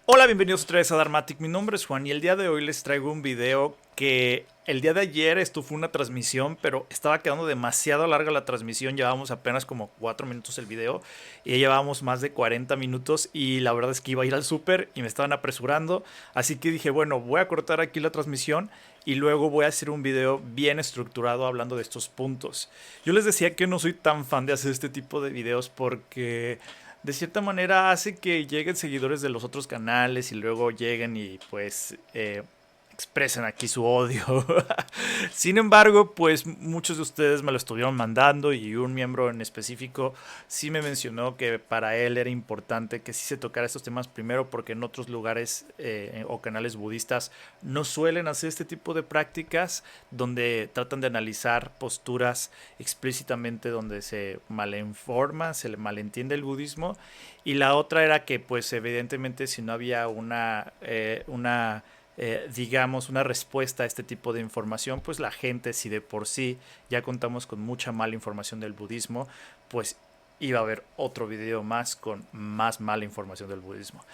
Hola, bienvenidos otra vez a Dharmatic. Mi nombre es Juan y el día de hoy les traigo un video que el día de ayer esto fue una transmisión, pero estaba quedando demasiado larga la transmisión. Llevábamos apenas como 4 minutos el video y ya llevábamos más de 40 minutos y la verdad es que iba a ir al súper y me estaban apresurando. Así que dije, bueno, voy a cortar aquí la transmisión y luego voy a hacer un video bien estructurado hablando de estos puntos. Yo les decía que no soy tan fan de hacer este tipo de videos porque de cierta manera hace que lleguen seguidores de los otros canales y luego lleguen y pues expresen aquí su odio. Sin embargo, pues muchos de ustedes me lo estuvieron mandando y un miembro en específico sí me mencionó que para él era importante que sí se tocara estos temas primero porque en otros lugares o canales budistas no suelen hacer este tipo de prácticas donde tratan de analizar posturas explícitamente donde se malinforma, se le malentiende el budismo. Y la otra era que pues evidentemente si no había digamos, una respuesta a este tipo de información, pues la gente, si de por sí ya contamos con mucha mala información del budismo, pues iba a haber otro video más con más mala información del budismo.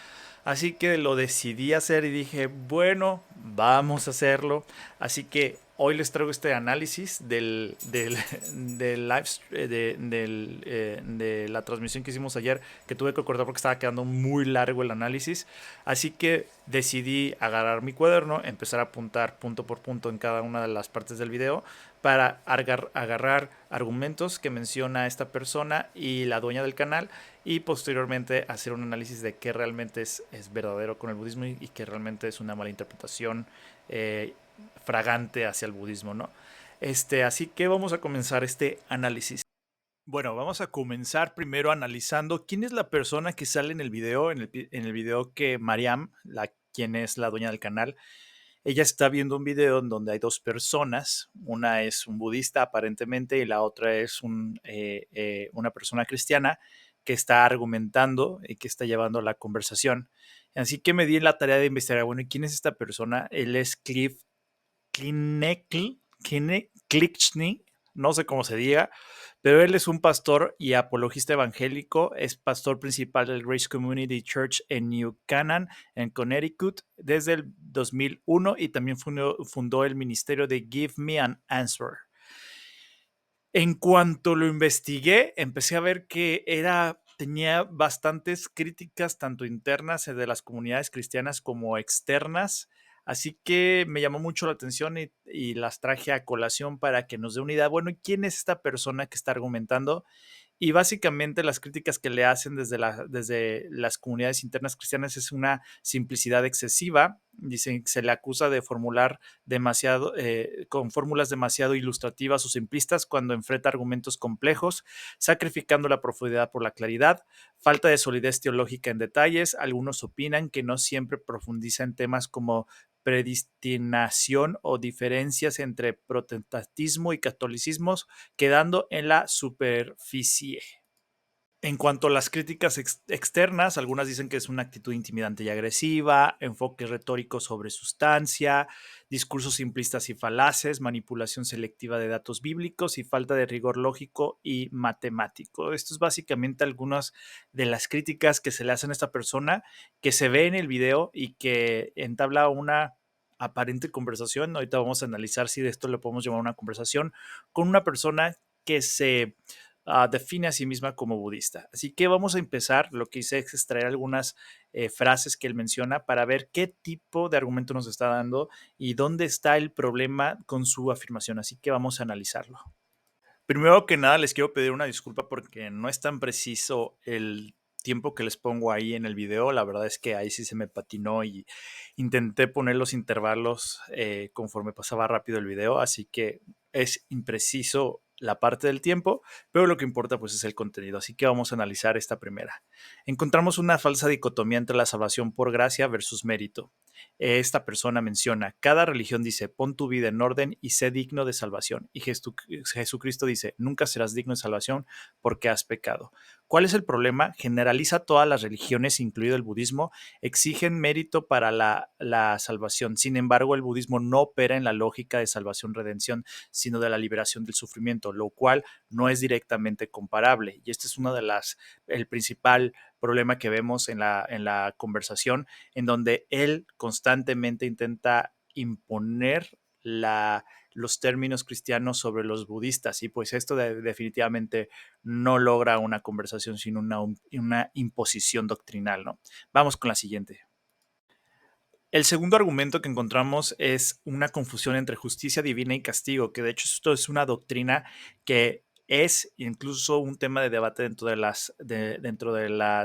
Así que lo decidí hacer y dije, bueno, vamos a hacerlo. Así que hoy les traigo este análisis del live, de la transmisión que hicimos ayer, que tuve que cortar porque estaba quedando muy largo el análisis. Así que decidí agarrar mi cuaderno, empezar a apuntar punto por punto en cada una de las partes del video para agarrar argumentos que menciona esta persona y la dueña del canal y posteriormente hacer un análisis de qué realmente es verdadero con el budismo y qué realmente es una mala interpretación eh, fragante hacia el budismo, ¿no? Así que vamos a comenzar este análisis. Bueno, vamos a comenzar primero analizando quién es la persona que sale en el video, en el video que Mariam, quien es la dueña del canal, ella está viendo un video en donde hay dos personas, una es un budista aparentemente y la otra es una persona cristiana que está argumentando y que está llevando la conversación. Así que me di la tarea de investigar, bueno, ¿quién es esta persona? Él es Cliff Klichny, no sé cómo se diga, pero él es un pastor y apologista evangélico, es pastor principal del Grace Community Church en New Canaan, en Connecticut, desde el 2001 y también fundó el ministerio de Give Me an Answer. En cuanto lo investigué, empecé a ver que tenía bastantes críticas, tanto internas de las comunidades cristianas como externas. Así que me llamó mucho la atención y las traje a colación para que nos dé una idea. Bueno, ¿quién es esta persona que está argumentando? Y básicamente las críticas que le hacen desde las comunidades internas cristianas es una simplicidad excesiva. Dicen que se le acusa de formular demasiado, con fórmulas demasiado ilustrativas o simplistas cuando enfrenta argumentos complejos, sacrificando la profundidad por la claridad, falta de solidez teológica en detalles. Algunos opinan que no siempre profundiza en temas como predestinación o diferencias entre protestantismo y catolicismo, quedando en la superficie. En cuanto a las críticas externas, algunas dicen que es una actitud intimidante y agresiva, enfoque retórico sobre sustancia, discursos simplistas y falaces, manipulación selectiva de datos bíblicos y falta de rigor lógico y matemático. Esto es básicamente algunas de las críticas que se le hacen a esta persona, que se ve en el video y que entabla una aparente conversación. Ahorita vamos a analizar si de esto le podemos llamar una conversación con una persona que se define a sí misma como budista. Así que vamos a empezar. Lo que hice es extraer algunas frases que él menciona para ver qué tipo de argumento nos está dando y dónde está el problema con su afirmación. Así que vamos a analizarlo. Primero que nada, les quiero pedir una disculpa porque no es tan preciso el tiempo que les pongo ahí en el video. La verdad es que ahí sí se me patinó y intenté poner los intervalos conforme pasaba rápido el video, así que es impreciso la parte del tiempo, pero lo que importa pues es el contenido. Así que vamos a analizar esta primera. Encontramos una falsa dicotomía entre la salvación por gracia versus mérito. Esta persona menciona, cada religión dice, pon tu vida en orden y sé digno de salvación. Y Jesucristo dice, nunca serás digno de salvación porque has pecado. ¿Cuál es el problema? Generaliza todas las religiones, incluido el budismo, exigen mérito para la salvación. Sin embargo, el budismo no opera en la lógica de salvación-redención, sino de la liberación del sufrimiento, lo cual no es directamente comparable. Y este es uno de el principal problema que vemos en la conversación, en donde él constantemente intenta imponer los términos cristianos sobre los budistas, y pues esto definitivamente no logra una conversación, sino una imposición doctrinal, ¿no? Vamos con la siguiente. El segundo argumento que encontramos es una confusión entre justicia divina y castigo, que de hecho esto es una doctrina que es incluso un tema de debate dentro de la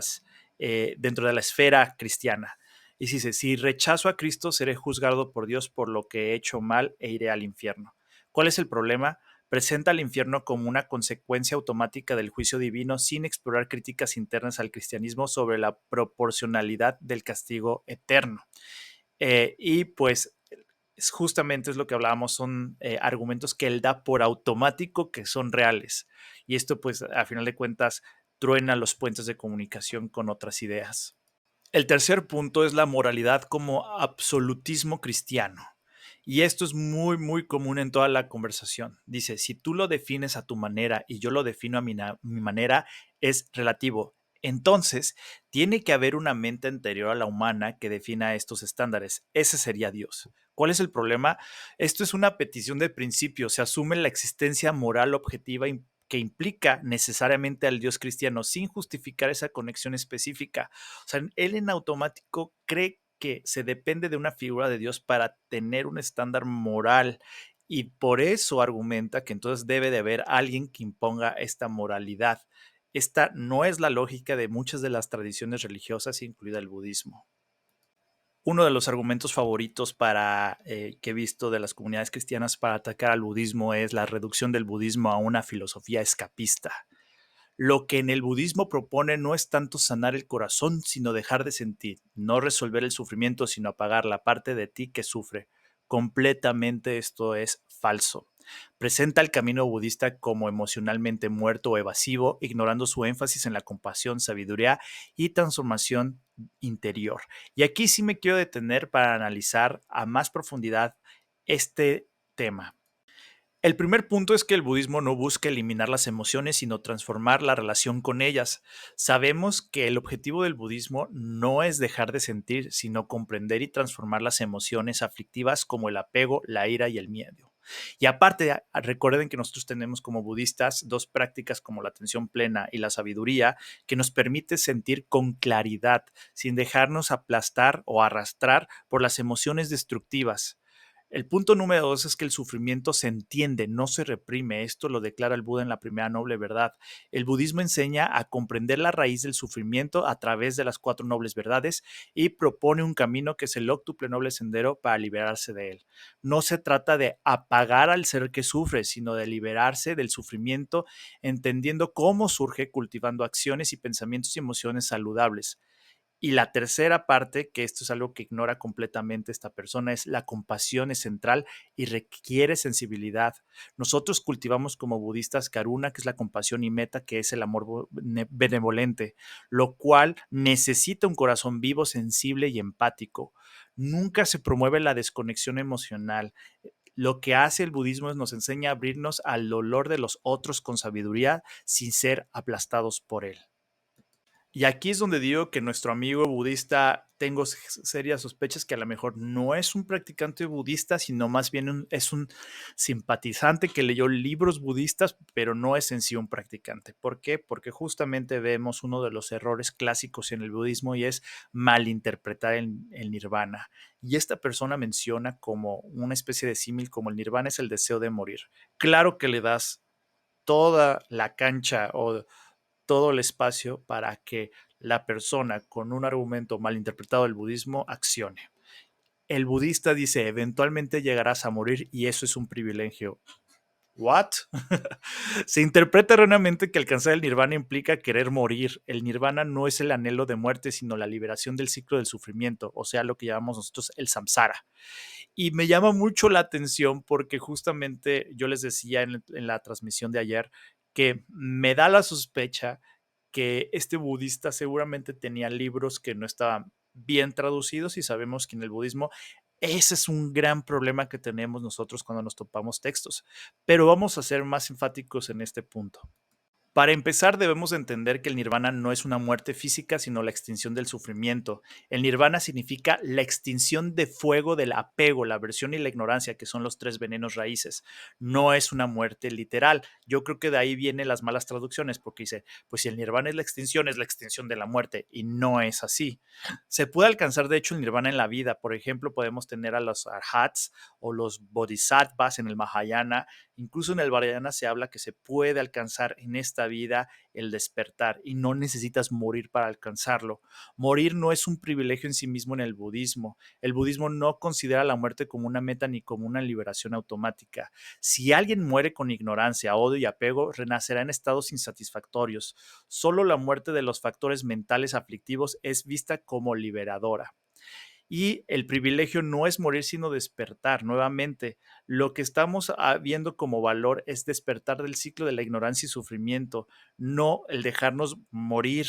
esfera cristiana. Y dice, si rechazo a Cristo, seré juzgado por Dios por lo que he hecho mal e iré al infierno. ¿Cuál es el problema? Presenta al infierno como una consecuencia automática del juicio divino sin explorar críticas internas al cristianismo sobre la proporcionalidad del castigo eterno. Y pues justamente es lo que hablábamos, son argumentos que él da por automático que son reales. Y esto pues a final de cuentas truena los puentes de comunicación con otras ideas. El tercer punto es la moralidad como absolutismo cristiano. Y esto es muy, muy común en toda la conversación. Dice, si tú lo defines a tu manera y yo lo defino a mi manera, es relativo. Entonces, tiene que haber una mente anterior a la humana que defina estos estándares. Ese sería Dios. ¿Cuál es el problema? Esto es una petición de principio. Se asume la existencia moral objetiva que implica necesariamente al Dios cristiano sin justificar esa conexión específica. O sea, él en automático cree que se depende de una figura de Dios para tener un estándar moral, y por eso argumenta que entonces debe de haber alguien que imponga esta moralidad. Esta no es la lógica de muchas de las tradiciones religiosas, incluida el budismo. Uno de los argumentos favoritos que he visto de las comunidades cristianas para atacar al budismo es la reducción del budismo a una filosofía escapista. Lo que en el budismo propone no es tanto sanar el corazón, sino dejar de sentir, no resolver el sufrimiento, sino apagar la parte de ti que sufre. Completamente esto es falso. Presenta el camino budista como emocionalmente muerto o evasivo, ignorando su énfasis en la compasión, sabiduría y transformación interior. Y aquí sí me quiero detener para analizar a más profundidad este tema. El primer punto es que el budismo no busca eliminar las emociones, sino transformar la relación con ellas. Sabemos que el objetivo del budismo no es dejar de sentir, sino comprender y transformar las emociones aflictivas como el apego, la ira y el miedo. Y aparte, recuerden que nosotros tenemos como budistas dos prácticas como la atención plena y la sabiduría, que nos permite sentir con claridad, sin dejarnos aplastar o arrastrar por las emociones destructivas. El punto número 2 es que el sufrimiento se entiende, no se reprime. Esto lo declara el Buda en la primera noble verdad. El budismo enseña a comprender la raíz del sufrimiento a través de las cuatro nobles verdades y propone un camino que es el octuple noble sendero para liberarse de él. No se trata de apagar al ser que sufre, sino de liberarse del sufrimiento, entendiendo cómo surge, cultivando acciones y pensamientos y emociones saludables. Y la tercera parte, que esto es algo que ignora completamente esta persona, es la compasión es central y requiere sensibilidad. Nosotros cultivamos como budistas karuna, que es la compasión, y metta, que es el amor benevolente, lo cual necesita un corazón vivo, sensible y empático. Nunca se promueve la desconexión emocional. Lo que hace el budismo es nos enseña a abrirnos al dolor de los otros con sabiduría sin ser aplastados por él. Y aquí es donde digo que nuestro amigo budista, tengo serias sospechas que a lo mejor no es un practicante budista, sino más bien es un simpatizante que leyó libros budistas, pero no es en sí un practicante. ¿Por qué? Porque justamente vemos uno de los errores clásicos en el budismo, y es malinterpretar el nirvana. Y esta persona menciona como una especie de símil, como el nirvana es el deseo de morir. Claro que le das toda la cancha o todo el espacio para que la persona con un argumento mal interpretado del budismo accione. El budista dice, eventualmente llegarás a morir y eso es un privilegio. ¿What? Se interpreta erróneamente que alcanzar el nirvana implica querer morir. El nirvana no es el anhelo de muerte, sino la liberación del ciclo del sufrimiento, o sea, lo que llamamos nosotros el samsara. Y me llama mucho la atención porque justamente yo les decía en la transmisión de ayer que me da la sospecha que este budista seguramente tenía libros que no estaban bien traducidos, y sabemos que en el budismo ese es un gran problema que tenemos nosotros cuando nos topamos textos. Pero vamos a ser más enfáticos en este punto. Para empezar, debemos entender que el nirvana no es una muerte física, sino la extinción del sufrimiento. El nirvana significa la extinción de fuego del apego, la aversión y la ignorancia, que son los tres venenos raíces. No es una muerte literal. Yo creo que de ahí vienen las malas traducciones, porque dice, pues si el nirvana es la extinción de la muerte, y no es así. Se puede alcanzar, de hecho, el nirvana en la vida. Por ejemplo, podemos tener a los arhats o los bodhisattvas en el Mahayana. Incluso en el Vajrayana se habla que se puede alcanzar en esta vida el despertar y no necesitas morir para alcanzarlo. Morir no es un privilegio en sí mismo en el budismo. El budismo no considera la muerte como una meta ni como una liberación automática. Si alguien muere con ignorancia, odio y apego, renacerá en estados insatisfactorios. Solo la muerte de los factores mentales aflictivos es vista como liberadora. Y el privilegio no es morir, sino despertar nuevamente. Lo que estamos viendo como valor es despertar del ciclo de la ignorancia y sufrimiento, no el dejarnos morir.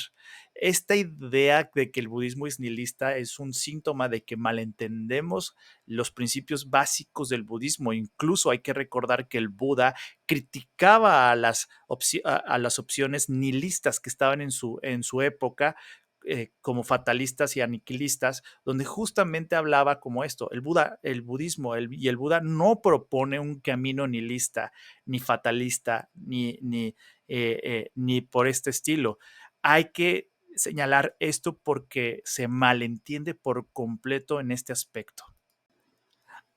Esta idea de que el budismo es nihilista es un síntoma de que malentendemos los principios básicos del budismo. Incluso hay que recordar que el Buda criticaba a las opciones nihilistas que estaban en su época, como fatalistas y aniquilistas, donde justamente hablaba como esto. El budismo y el Buda no propone un camino nihilista, ni fatalista, ni por este estilo. Hay que señalar esto porque se malentiende por completo en este aspecto.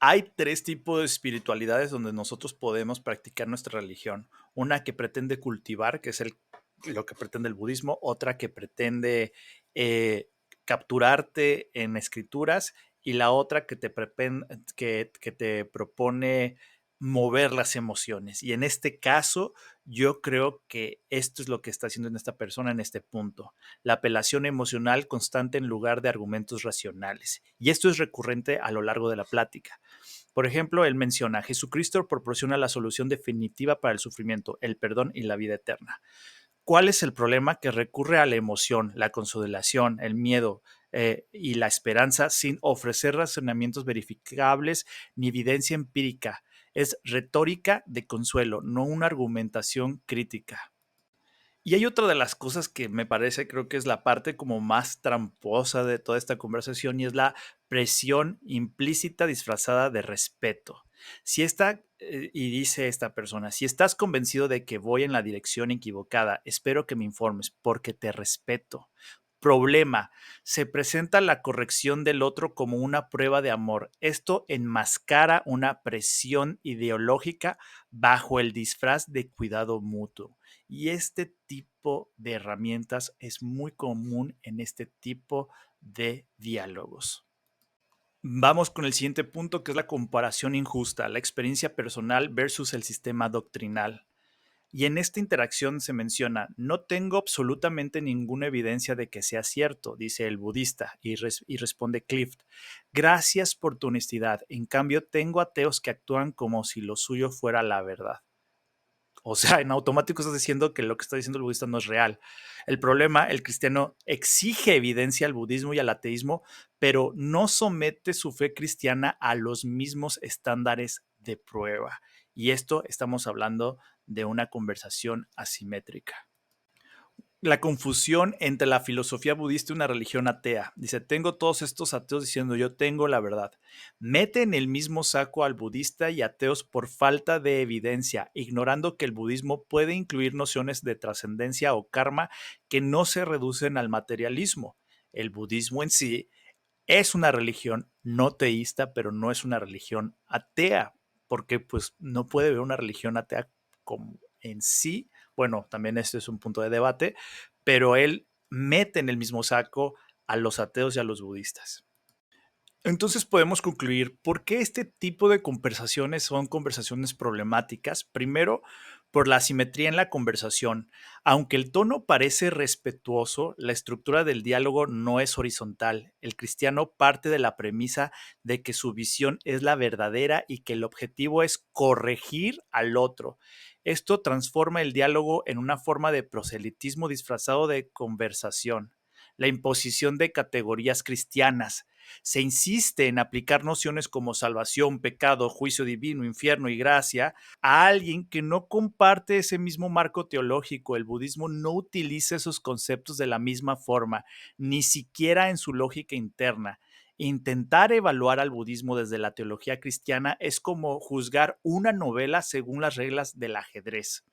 Hay tres tipos de espiritualidades donde nosotros podemos practicar nuestra religión. Una que pretende cultivar, que es lo que pretende el budismo. Otra que pretende eh, capturarte en escrituras. Y la otra que te propone mover las emociones. Y en este caso, yo creo que esto es lo que está haciendo en esta persona en este punto. La apelación emocional constante en lugar de argumentos racionales. Y esto es recurrente a lo largo de la plática. Por ejemplo, él menciona, Jesucristo proporciona la solución definitiva para el sufrimiento, el perdón y la vida eterna. ¿Cuál es el problema? Que recurre a la emoción, la consolación, el miedo y la esperanza sin ofrecer razonamientos verificables ni evidencia empírica. Es retórica de consuelo, no una argumentación crítica. Y hay otra de las cosas que me parece, creo que es la parte como más tramposa de toda esta conversación, y es la presión implícita disfrazada de respeto. Y dice esta persona, si estás convencido de que voy en la dirección equivocada, espero que me informes porque te respeto. Problema, se presenta la corrección del otro como una prueba de amor. Esto enmascara una presión ideológica bajo el disfraz de cuidado mutuo. Y este tipo de herramientas es muy común en este tipo de diálogos. Vamos con el siguiente punto, que es la comparación injusta, la experiencia personal versus el sistema doctrinal. Y en esta interacción se menciona, no tengo absolutamente ninguna evidencia de que sea cierto, dice el budista, y responde Clift, gracias por tu honestidad, en cambio tengo ateos que actúan como si lo suyo fuera la verdad. O sea, en automático estás diciendo que lo que está diciendo el budista no es real. El problema, el cristiano exige evidencia al budismo y al ateísmo, pero no somete su fe cristiana a los mismos estándares de prueba. Y esto estamos hablando de una conversación asimétrica. La confusión entre la filosofía budista y una religión atea. Dice, tengo todos estos ateos diciendo yo tengo la verdad. Mete en el mismo saco al budista y ateos por falta de evidencia, ignorando que el budismo puede incluir nociones de trascendencia o karma que no se reducen al materialismo. El budismo en sí es una religión no teísta, pero no es una religión atea, porque pues no puede haber una religión atea como en sí. Bueno, también este es un punto de debate, pero él mete en el mismo saco a los ateos y a los budistas. Entonces podemos concluir por qué este tipo de conversaciones son conversaciones problemáticas. Primero, por la asimetría en la conversación. Aunque el tono parece respetuoso, la estructura del diálogo no es horizontal. El cristiano parte de la premisa de que su visión es la verdadera y que el objetivo es corregir al otro. Esto transforma el diálogo en una forma de proselitismo disfrazado de conversación. La imposición de categorías cristianas. Se insiste en aplicar nociones como salvación, pecado, juicio divino, infierno y gracia a alguien que no comparte ese mismo marco teológico. El budismo no utiliza esos conceptos de la misma forma, ni siquiera en su lógica interna. Intentar evaluar al budismo desde la teología cristiana es como juzgar una novela según las reglas del ajedrez.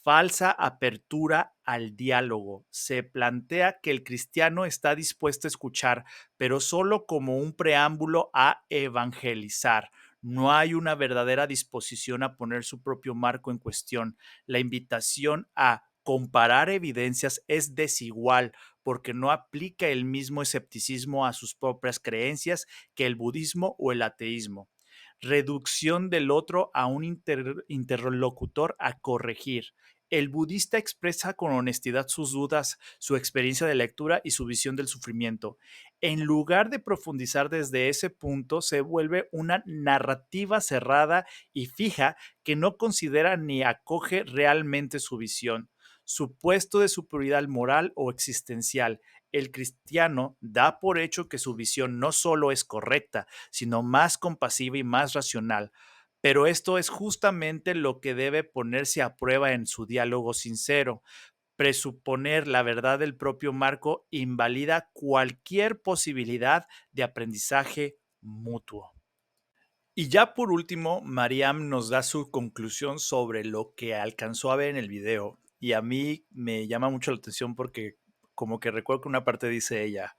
Falsa apertura al diálogo. Se plantea que el cristiano está dispuesto a escuchar, pero solo como un preámbulo a evangelizar. No hay una verdadera disposición a poner su propio marco en cuestión. La invitación a comparar evidencias es desigual porque no aplica el mismo escepticismo a sus propias creencias que el budismo o el ateísmo. Reducción del otro a un interlocutor a corregir. El budista expresa con honestidad sus dudas, su experiencia de lectura y su visión del sufrimiento. En lugar de profundizar desde ese punto, se vuelve una narrativa cerrada y fija que no considera ni acoge realmente su visión, su puesto de superioridad moral o existencial. El cristiano da por hecho que su visión no solo es correcta, sino más compasiva y más racional. Pero esto es justamente lo que debe ponerse a prueba en su diálogo sincero. Presuponer la verdad del propio marco invalida cualquier posibilidad de aprendizaje mutuo. Y ya por último, Mariam nos da su conclusión sobre lo que alcanzó a ver en el video. Y a mí me llama mucho la atención porque como que recuerdo que una parte dice ella,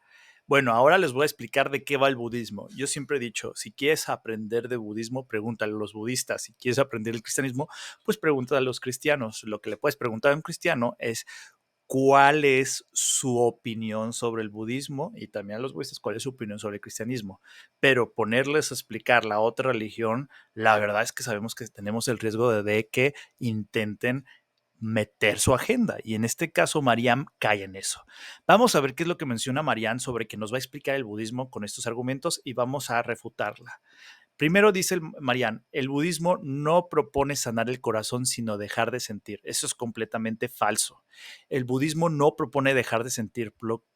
bueno, ahora les voy a explicar de qué va el budismo. Yo siempre he dicho, si quieres aprender de budismo, pregúntale a los budistas. Si quieres aprender el cristianismo, pues pregúntale a los cristianos. Lo que le puedes preguntar a un cristiano es cuál es su opinión sobre el budismo y también a los budistas cuál es su opinión sobre el cristianismo. Pero ponerles a explicar la otra religión, la verdad es que sabemos que tenemos el riesgo de que intenten meter su agenda. Y en este caso, Mariam cae en eso. Vamos a ver qué es lo que menciona Mariam sobre que nos va a explicar el budismo con estos argumentos y vamos a refutarla. Primero dice Marian, el budismo no propone sanar el corazón, sino dejar de sentir. Eso es completamente falso. El budismo no propone dejar de sentir,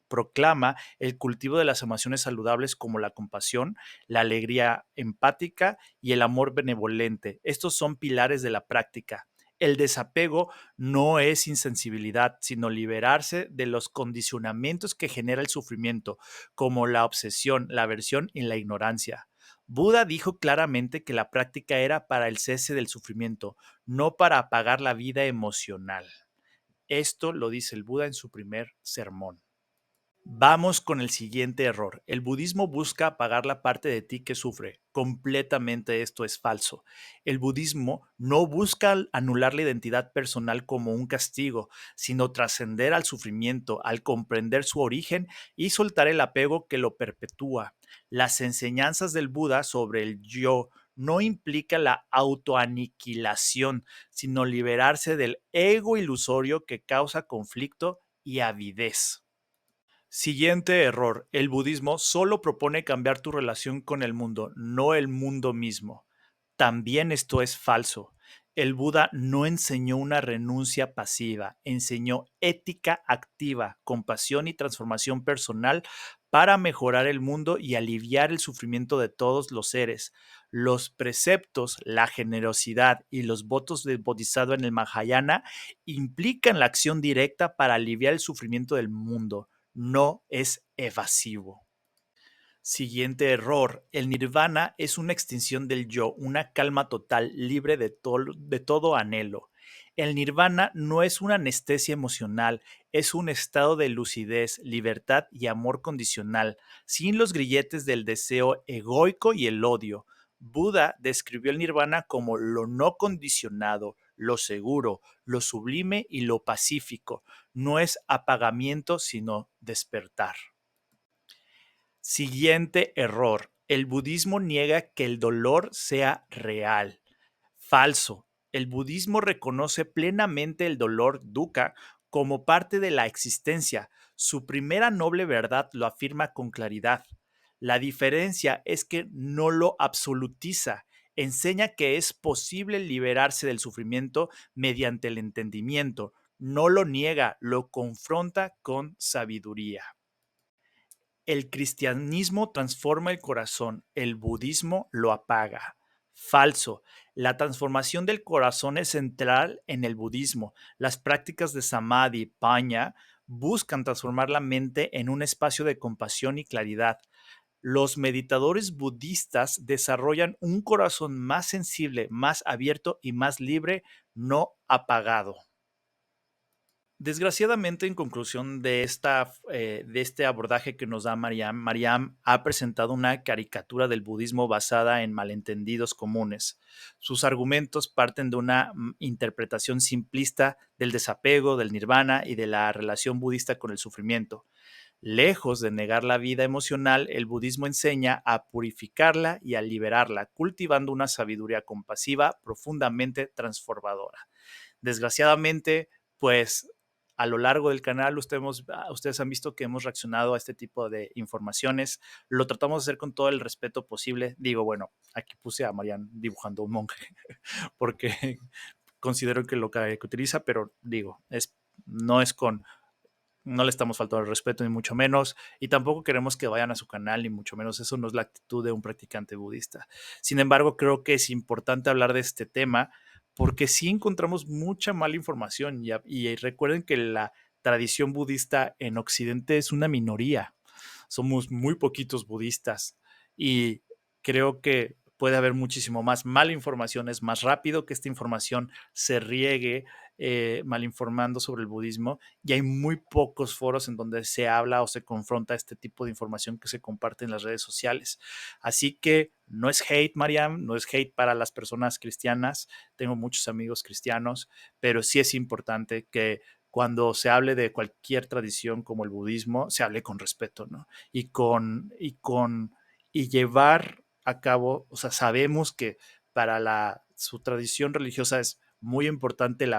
proclama el cultivo de las emociones saludables como la compasión, la alegría empática y el amor benevolente. Estos son pilares de la práctica. El desapego no es insensibilidad, sino liberarse de los condicionamientos que genera el sufrimiento, como la obsesión, la aversión y la ignorancia. Buda dijo claramente que la práctica era para el cese del sufrimiento, no para apagar la vida emocional. Esto lo dice el Buda en su primer sermón. Vamos con el siguiente error. El budismo busca apagar la parte de ti que sufre. Completamente esto es falso. El budismo no busca anular la identidad personal como un castigo, sino trascender al sufrimiento, al comprender su origen y soltar el apego que lo perpetúa. Las enseñanzas del Buda sobre el yo no implican la autoaniquilación, sino liberarse del ego ilusorio que causa conflicto y avidez. Siguiente error. El budismo solo propone cambiar tu relación con el mundo, no el mundo mismo. También esto es falso. El Buda no enseñó una renuncia pasiva, enseñó ética activa, compasión y transformación personal para mejorar el mundo y aliviar el sufrimiento de todos los seres. Los preceptos, la generosidad y los votos del Bodhisattva en el Mahayana implican la acción directa para aliviar el sufrimiento del mundo, no es evasivo. Siguiente error. El nirvana es una extinción del yo, una calma total, libre de todo anhelo. El nirvana no es una anestesia emocional, es un estado de lucidez, libertad y amor condicional, sin los grilletes del deseo egoico y el odio. Buda describió el nirvana como lo no condicionado, lo seguro, lo sublime y lo pacífico. No es apagamiento, sino despertar. Siguiente error. El budismo niega que el dolor sea real. Falso. El budismo reconoce plenamente el dolor dukkha como parte de la existencia. Su primera noble verdad lo afirma con claridad. La diferencia es que no lo absolutiza. Enseña que es posible liberarse del sufrimiento mediante el entendimiento. No lo niega, lo confronta con sabiduría. El cristianismo transforma el corazón, el budismo lo apaga. Falso. La transformación del corazón es central en el budismo. Las prácticas de samadhi, paña, buscan transformar la mente en un espacio de compasión y claridad. Los meditadores budistas desarrollan un corazón más sensible, más abierto y más libre, no apagado. Desgraciadamente, en conclusión de este abordaje que nos da Mariam, Mariam ha presentado una caricatura del budismo basada en malentendidos comunes. Sus argumentos parten de una interpretación simplista del desapego, del nirvana y de la relación budista con el sufrimiento. Lejos de negar la vida emocional, el budismo enseña a purificarla y a liberarla, cultivando una sabiduría compasiva profundamente transformadora. Desgraciadamente, pues a lo largo del canal ustedes han visto que hemos reaccionado a este tipo de informaciones. Lo tratamos de hacer con todo el respeto posible. Digo, bueno, aquí puse a Marian dibujando un monje porque considero que lo que utiliza, pero digo, no es con, no le estamos faltando el respeto ni mucho menos, y tampoco queremos que vayan a su canal ni mucho menos. Eso no es la actitud de un practicante budista. Sin embargo, creo que es importante hablar de este tema porque sí encontramos mucha mala información y recuerden que la tradición budista en Occidente es una minoría. Somos muy poquitos budistas y creo que puede haber muchísimo más mala información. Es más rápido que esta información se riegue malinformando sobre el budismo, y hay muy pocos foros en donde se habla o se confronta este tipo de información que se comparte en las redes sociales. Así que no es hate, Mariam, no es hate para las personas cristianas. Tengo muchos amigos cristianos, pero sí es importante que cuando se hable de cualquier tradición como el budismo, se hable con respeto, ¿no? Y llevar a cabo, o sea, sabemos que para su tradición religiosa es muy importante el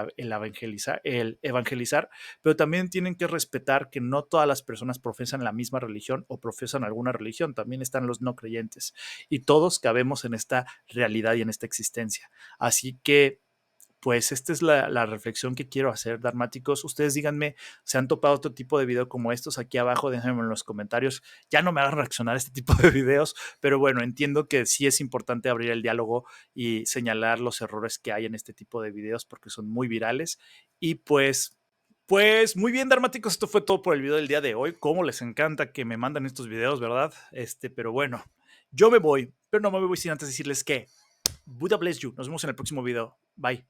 evangelizar, pero también tienen que respetar que no todas las personas profesan la misma religión o profesan alguna religión, también están los no creyentes y todos cabemos en esta realidad y en esta existencia. Así que pues esta es la reflexión que quiero hacer, Darmáticos. Ustedes díganme, ¿se han topado otro tipo de video como estos? Aquí abajo, déjenme en los comentarios. Ya no me hagan reaccionar a este tipo de videos, pero bueno, entiendo que sí es importante abrir el diálogo y señalar los errores que hay en este tipo de videos porque son muy virales. Y pues muy bien, Darmáticos, esto fue todo por el video del día de hoy. Cómo les encanta que me mandan estos videos, ¿verdad? Pero bueno, yo me voy, pero no me voy sin antes decirles que Buddha bless you. Nos vemos en el próximo video. Bye.